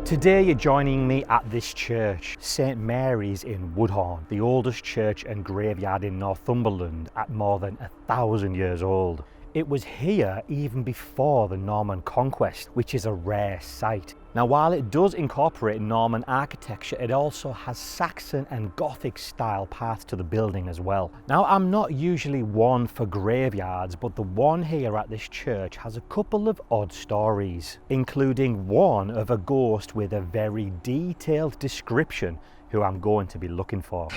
Today you're joining me at this church, St Mary's in Woodhorn, the oldest church and graveyard in Northumberland at more than 1,000 years old. It was here even before the Norman conquest, which is a rare sight. Now while it does incorporate Norman architecture, it also has Saxon and Gothic style parts to the building as well. Now I'm not usually one for graveyards, but the one here at this church has a couple of odd stories, including one of a ghost with a very detailed description who I'm going to be looking for.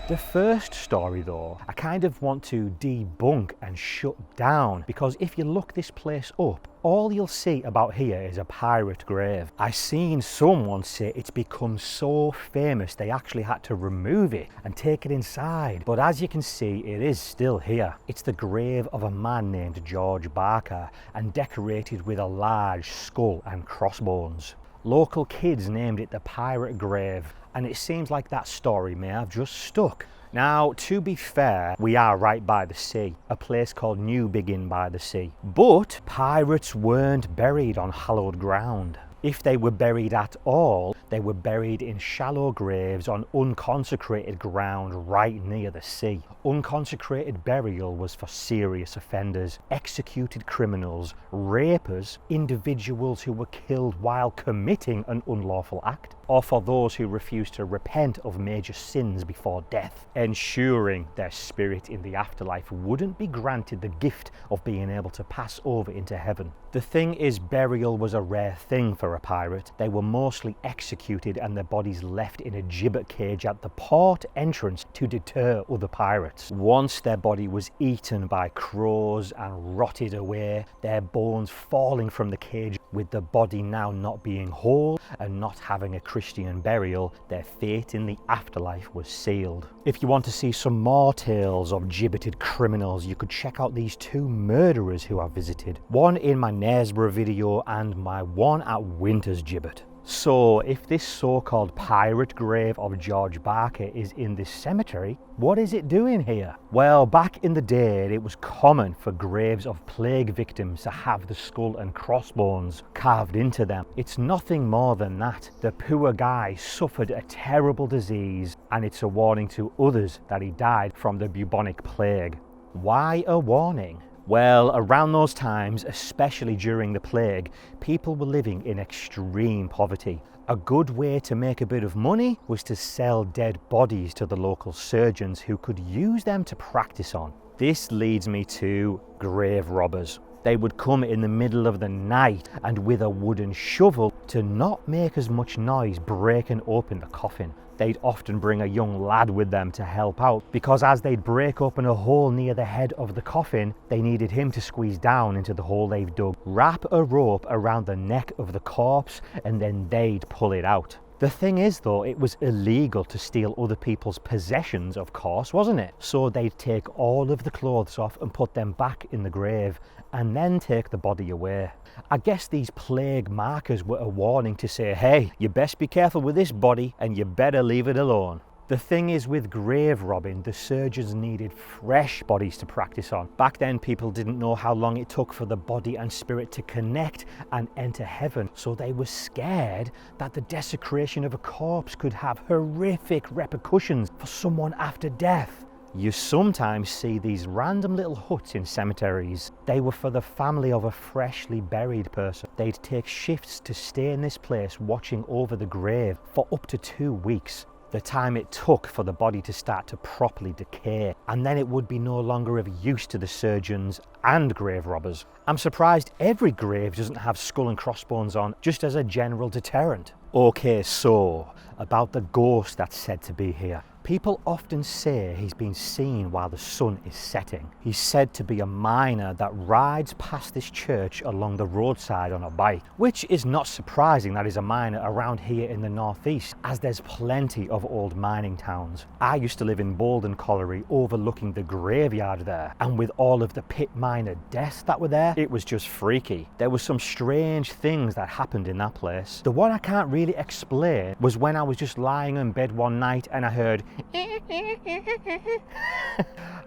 The first story though, I kind of want to debunk and shut down, because if you look this place up, all you'll see about here is a pirate grave. I seen someone say it's become so famous they actually had to remove it and take it inside. But as you can see, it is still here. It's the grave of a man named George Barker and decorated with a large skull and crossbones. Local kids named it the Pirate Grave, and it seems like that story may have just stuck. Now, to be fair, we are right by the sea, a place called Newbiggin by the sea. But pirates weren't buried on hallowed ground. If they were buried at all, they were buried in shallow graves on unconsecrated ground right near the sea. Unconsecrated burial was for serious offenders, executed criminals, rapers, individuals who were killed while committing an unlawful act, or for those who refused to repent of major sins before death, ensuring their spirit in the afterlife wouldn't be granted the gift of being able to pass over into heaven. The thing is, burial was a rare thing for a pirate. They were mostly executed and their bodies left in a gibbet cage at the port entrance to deter other pirates. Once their body was eaten by crows and rotted away, their bones falling from the cage, with the body now not being whole and not having a Christian burial, their fate in the afterlife was sealed. If you want to see some more tales of gibbeted criminals, you could check out these two murderers who I visited. One in my Knaresborough video and my one at Winter's Gibbet. So if this so-called pirate grave of George Barker is in this cemetery, what is it doing here? Well, back in the day, it was common for graves of plague victims to have the skull and crossbones carved into them. It's nothing more than that. The poor guy suffered a terrible disease, and it's a warning to others that he died from the bubonic plague. Why a warning? Well, around those times, especially during the plague, people were living in extreme poverty. A good way to make a bit of money was to sell dead bodies to the local surgeons who could use them to practice on. This leads me to grave robbers. They would come in the middle of the night and with a wooden shovel to not make as much noise breaking open the coffin. They'd often bring a young lad with them to help out, because as they'd break open a hole near the head of the coffin, they needed him to squeeze down into the hole they've dug, wrap a rope around the neck of the corpse, and then they'd pull it out. The thing is though, it was illegal to steal other people's possessions, of course, wasn't it? So they'd take all of the clothes off and put them back in the grave, and then take the body away. I guess these plague markers were a warning to say, hey, you best be careful with this body and you better leave it alone. The thing is, with grave robbing, the surgeons needed fresh bodies to practice on. Back then, people didn't know how long it took for the body and spirit to connect and enter heaven, so they were scared that the desecration of a corpse could have horrific repercussions for someone after death. You sometimes see these random little huts in cemeteries. They were for the family of a freshly buried person. They'd take shifts to stay in this place watching over the grave for up to 2 weeks, the time it took for the body to start to properly decay, and then it would be no longer of use to the surgeons and grave robbers. I'm surprised every grave doesn't have skull and crossbones on, just as a general deterrent. Okay, so about the ghost that's said to be here. People often say he's been seen while the sun is setting. He's said to be a miner that rides past this church along the roadside on a bike, which is not surprising that he's a miner around here in the northeast, as there's plenty of old mining towns. I used to live in Bolden Colliery overlooking the graveyard there, and with all of the pit miner deaths that were there, it was just freaky. There were some strange things that happened in that place. The one I can't really explain was when I was just lying in bed one night and I heard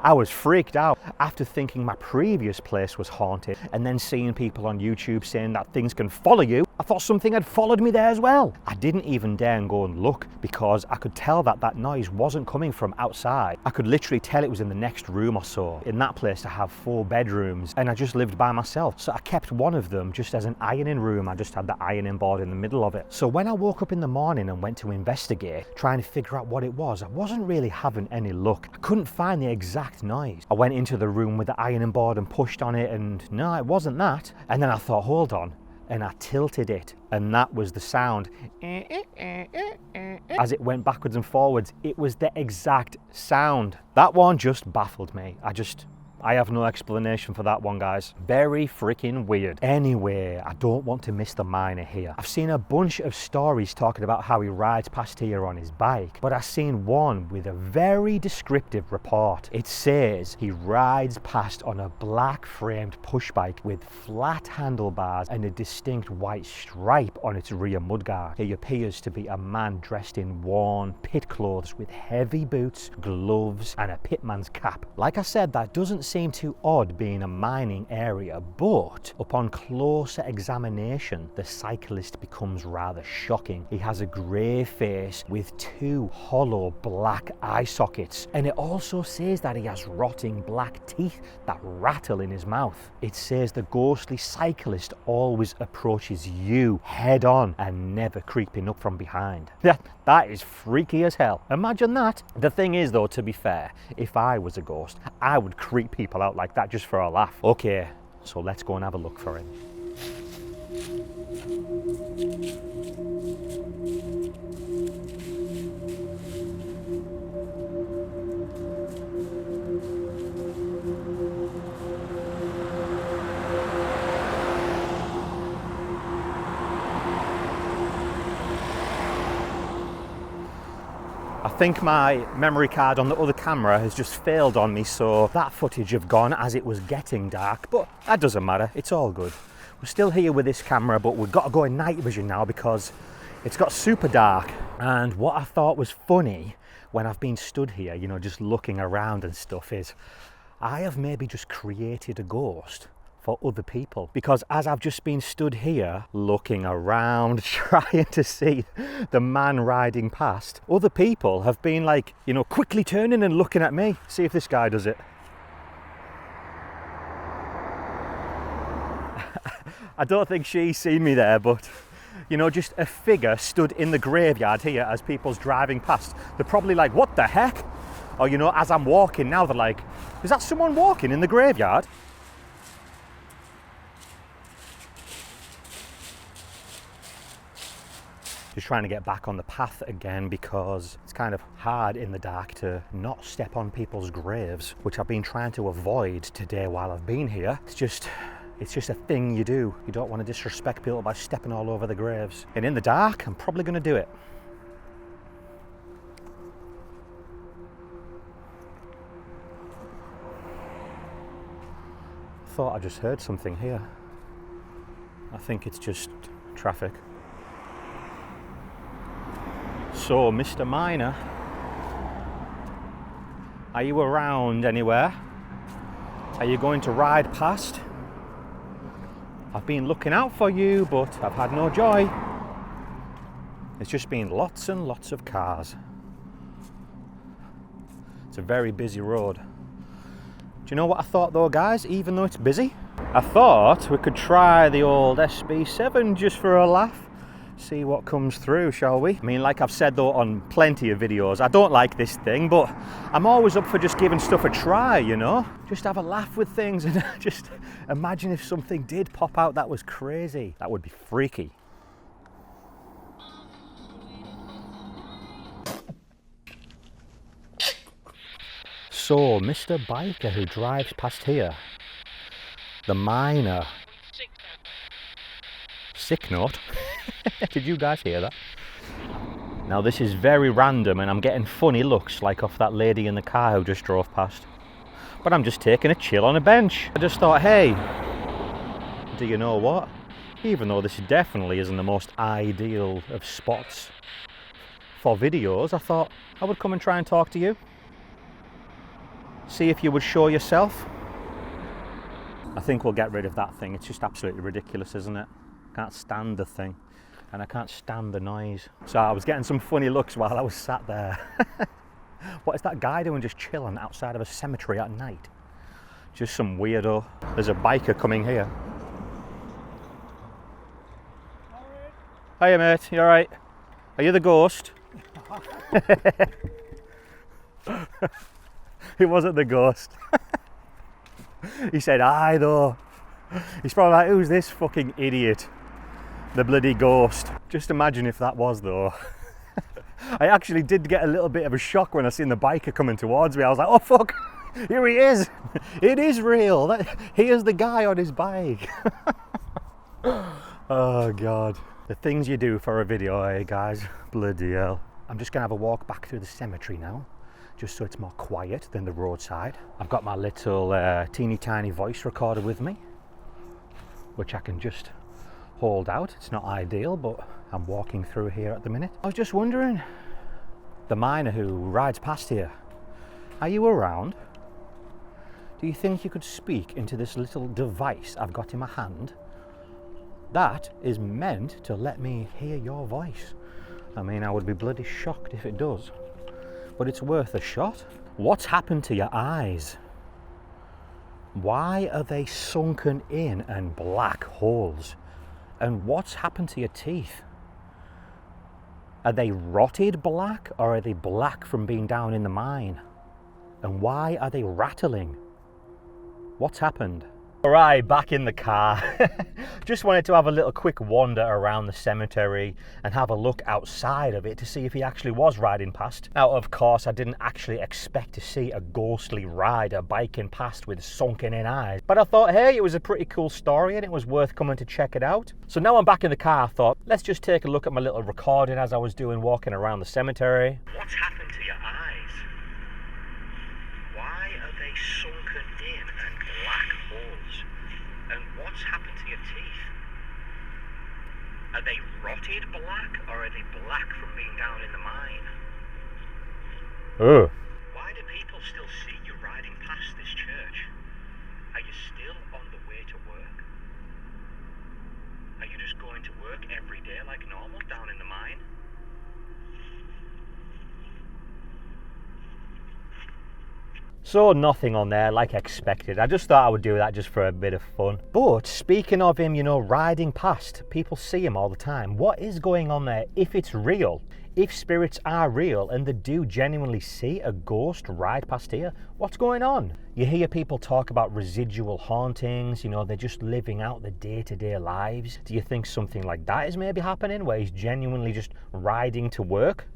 I was freaked out after thinking my previous place was haunted, and then seeing people on YouTube saying that things can follow you. I thought something had followed me there as well. I didn't even dare and go and look because I could tell that that noise wasn't coming from outside. I could literally tell it was in the next room or so. In that place I have 4 bedrooms and I just lived by myself. So I kept one of them just as an ironing room. I just had the ironing board in the middle of it. So when I woke up in the morning and went to investigate, trying to figure out what it was, I wasn't really having any luck. I couldn't find the exact noise. I went into the room with the ironing board and pushed on it and no, it wasn't that. And then I thought, hold on. And I tilted it and that was the sound. As it went backwards and forwards, it was the exact sound. That one just baffled me. I have no explanation for that one, guys. Very freaking weird. Anyway, I don't want to miss the miner here. I've seen a bunch of stories talking about how he rides past here on his bike, but I've seen one with a very descriptive report. It says he rides past on a black framed push bike with flat handlebars and a distinct white stripe on its rear mudguard. He appears to be a man dressed in worn pit clothes with heavy boots, gloves and a pitman's cap. Like I said, that doesn't seem too odd being a mining area, but upon closer examination the cyclist becomes rather shocking. He has a grey face with 2 hollow black eye sockets, and it also says that he has rotting black teeth that rattle in his mouth. It says the ghostly cyclist always approaches you head on and never creeping up from behind. That is freaky as hell. Imagine that. The thing is though, to be fair, if I was a ghost, I would creep people out like that just for a laugh. Okay, so let's go and have a look for him. I think my memory card on the other camera has just failed on me, so that footage have gone as it was getting dark, but that doesn't matter, it's all good. We're still here with this camera, but we've got to go in night vision now because it's got super dark. And what I thought was funny when I've been stood here, you know, just looking around and stuff, is I have maybe just created a ghost for other people, because as I've just been stood here looking around trying to see the man riding past, other people have been like, you know, quickly turning and looking at me. See if this guy does it. I don't think she's seen me there, but you know, just a figure stood in the graveyard here as people's driving past. They're probably like, what the heck? Or you know, as I'm walking now, they're like, is that someone walking in the graveyard? Just trying to get back on the path again because it's kind of hard in the dark to not step on people's graves, which I've been trying to avoid today while I've been here. It's just a thing you do. You don't want to disrespect people by stepping all over the graves. And in the dark, I'm probably going to do it. Thought I just heard something here. I think it's just traffic. So, Mr. Miner, are you around anywhere? Are you going to ride past? I've been looking out for you, but I've had no joy. It's just been lots and lots of cars. It's a very busy road. Do you know what I thought though, guys? Even though it's busy, I thought we could try the old SB7 just for a laugh. See what comes through, shall we? I mean, like I've said though on plenty of videos, I don't like this thing, but I'm always up for just giving stuff a try, you know? Just have a laugh with things and just imagine if something did pop out that was crazy. That would be freaky. So, Mr. Biker who drives past here, the miner. Sick note. Did you guys hear that? Now this is very random and I'm getting funny looks like off that lady in the car who just drove past. But I'm just taking a chill on a bench. I just thought, hey, do you know what? Even though this definitely isn't the most ideal of spots for videos, I thought I would come and try and talk to you. See if you would show yourself. I think we'll get rid of that thing. It's just absolutely ridiculous, isn't it? Can't stand the thing, and I can't stand the noise. So I was getting some funny looks while I was sat there. What is that guy doing just chilling outside of a cemetery at night? Just some weirdo. There's a biker coming here. Hiya mate, you alright? Are you the ghost? He wasn't the ghost. He said hi though. He's probably like, who's this fucking idiot? The bloody ghost. Just imagine if that was though. I actually did get a little bit of a shock when I seen the biker coming towards me. I was like, oh fuck, here he is. It is real. Here's the guy on his bike. Oh God. The things you do for a video, eh guys? Bloody hell. I'm just gonna have a walk back through the cemetery now, just so it's more quiet than the roadside. I've got my little teeny tiny voice recorder with me, which I can just hold out. It's not ideal, but I'm walking through here at the minute. I was just wondering, the miner who rides past here, are you around? Do you think you could speak into this little device I've got in my hand? That is meant to let me hear your voice. I mean, I would be bloody shocked if it does, but it's worth a shot. What's happened to your eyes? Why are they sunken in and black holes? And what's happened to your teeth? Are they rotted black, or are they black from being down in the mine? And why are they rattling? What's happened? Alright, back in the car. Just wanted to have a little quick wander around the cemetery and have a look outside of it to see if he actually was riding past. Now, of course, I didn't actually expect to see a ghostly rider biking past with sunken in eyes. But I thought, hey, it was a pretty cool story and it was worth coming to check it out. So now I'm back in the car, I thought, let's just take a look at my little recording as I was doing walking around the cemetery. What's happened to your eyes? Why are they sunken in and black holes? And what's happened to your teeth? Are they rotted black, or are they black from being down in the mine? Oh. Why do people still see you riding past this church? Are you still on the way to work? Are you just going to work every day like normal down in the mine? So nothing on there like expected. I just thought I would do that just for a bit of fun. But speaking of him, you know, riding past, people see him all the time. What is going on there if it's real? If spirits are real and they do genuinely see a ghost ride past here, what's going on? You hear people talk about residual hauntings, you know, they're just living out the day-to-day lives. Do you think something like that is maybe happening, where he's genuinely just riding to work?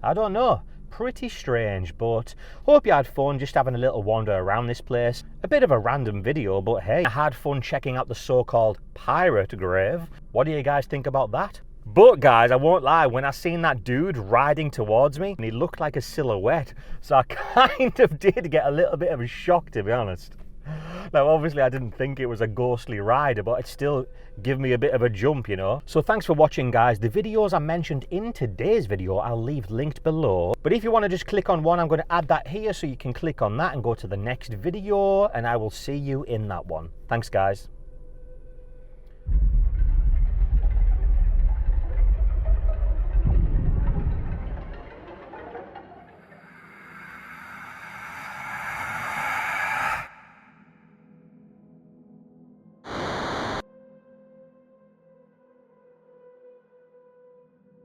I don't know. Pretty strange, but hope you had fun just having a little wander around this place. A bit of a random video, but hey, I had fun checking out the so-called pirate grave. What do you guys think about that? But guys, I won't lie, when I seen that dude riding towards me, and he looked like a silhouette, so I kind of did get a little bit of a shock, to be honest. Now obviously I didn't think it was a ghostly rider, but it still gave me a bit of a jump, you know. So thanks for watching guys. The videos I mentioned in today's video I'll leave linked below, but if you want to just click on one, I'm going to add that here so you can click on that and go to the next video, and I will see you in that one. Thanks guys.